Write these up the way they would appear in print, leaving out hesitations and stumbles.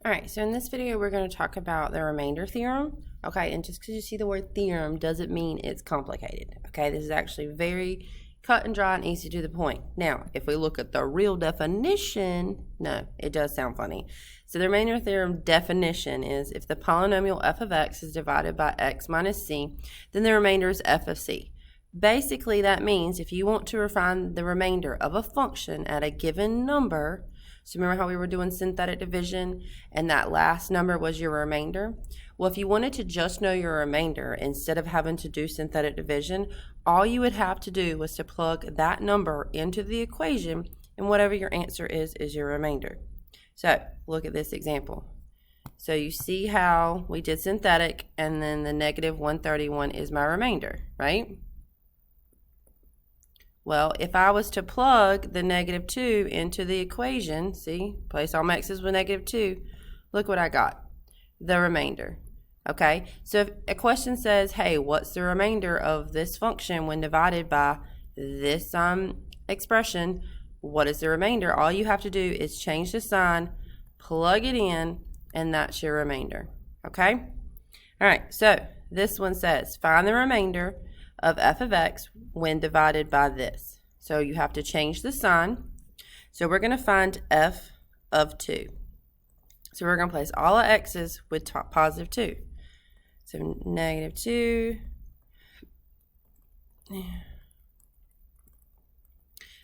All right, so in this video, we're going to talk about the remainder theorem. Okay, and just because you see the word theorem doesn't mean it's complicated. Okay, this is actually very cut and dry and easy to the point. Now, if we look at the real definition, no, it does sound funny. So the remainder theorem definition is if the polynomial f of x is divided by x minus c, then the remainder is f of c. Basically, that means if you want to find the remainder of a function at a given number, so remember how we were doing synthetic division and that last number was your remainder? Well, if you wanted to just know your remainder instead of having to do synthetic division, all you would have to do was to plug that number into the equation, and whatever your answer is your remainder. So look at this example. So you see how we did synthetic and then the negative 131 is my remainder, right? Well, if I was to plug the negative 2 into the equation, see, place all my x's with negative 2, look what I got, the remainder. Okay, so if a question says, hey, what's the remainder of this function when divided by this expression, what is the remainder? All you have to do is change the sign, plug it in, and that's your remainder. Okay? All right, so this one says, find the remainder of f of x when divided by this. So you have to change the sign. So we're going to find f of 2. So we're going to place all our x's with positive 2. So negative 2.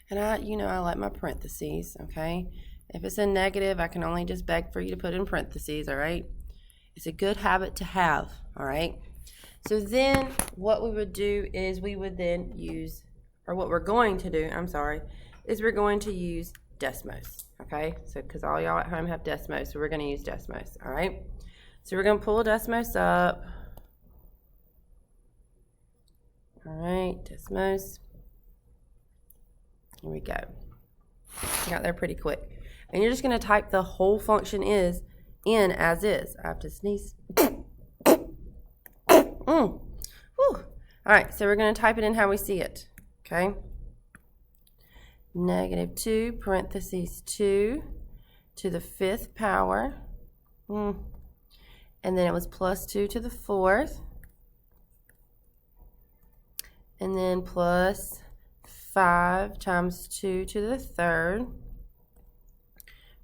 And I like my parentheses, okay? If it's a negative, I can only just beg for you to put in parentheses, all right? It's a good habit to have, all right? So then what we would do is we would then use, or what we're going to do, is we're going to use Desmos, okay? So because all y'all at home have Desmos, so we're going to use Desmos, all right? So we're going to pull Desmos up. All right, Desmos. Here we go. Got there pretty quick. And you're just going to type the whole function in as is. I have to sneeze. Whew. All right, so we're going to type it in how we see it, okay? Negative 2, parentheses 2 to the 5th power. And then it was plus 2 to the 4th. And then plus 5 times 2 to the 3rd.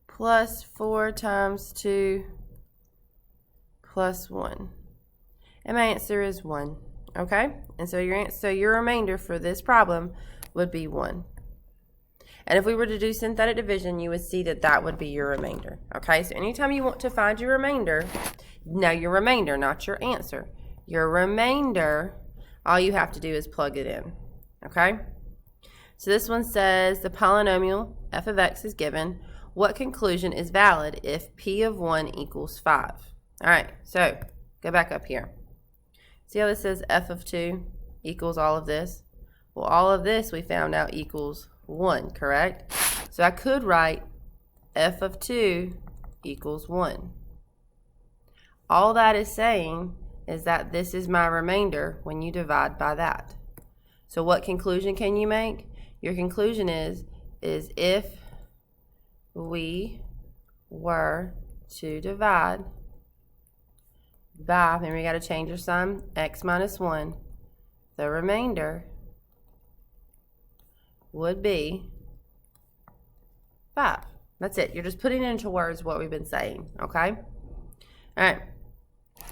Plus 4 times 2 plus 1. And my answer is 1, okay? And so your remainder for this problem would be 1. And if we were to do synthetic division, you would see that that would be your remainder, okay? So anytime you want to find your remainder, now your remainder, not your answer, your remainder, all you have to do is plug it in, okay? So this one says the polynomial f of x is given. What conclusion is valid if p of 1 equals 5? All right, so go back up here. See how this says f of 2 equals all of this? Well, all of this we found out equals 1, correct? So I could write f of 2 equals 1. All that is saying is that this is my remainder when you divide by that. So what conclusion can you make? Your conclusion is if we were to divide by, then we got to change our sign, x minus 1, the remainder would be 5. That's it. You're just putting into words what we've been saying, okay? All right.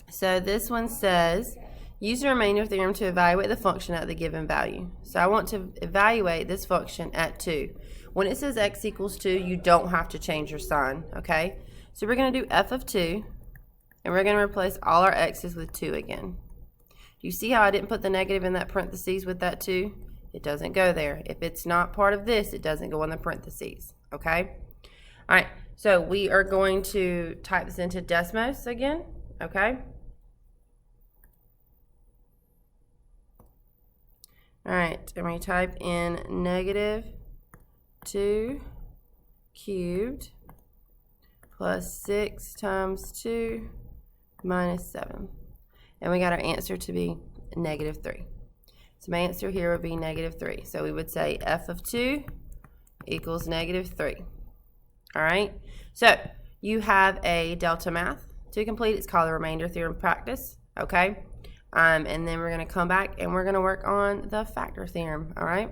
So this one says, use the remainder theorem to evaluate the function at the given value. So I want to evaluate this function at 2. When it says x equals 2, you don't have to change your sign, okay? So we're going to do f of 2. And we're going to replace all our x's with 2 again. Do you see how I didn't put the negative in that parentheses with that 2? It doesn't go there. If it's not part of this, it doesn't go in the parentheses. Okay? All right. So we are going to type this into Desmos again. Okay? All right. And we type in negative 2 cubed plus 6 times 2 minus 7. And we got our answer to be negative 3. So my answer here would be negative 3. So we would say f of 2 equals negative 3. All right? So you have a delta math to complete. It's called the remainder theorem practice, okay? And then we're going to come back and we're going to work on the factor theorem, all right?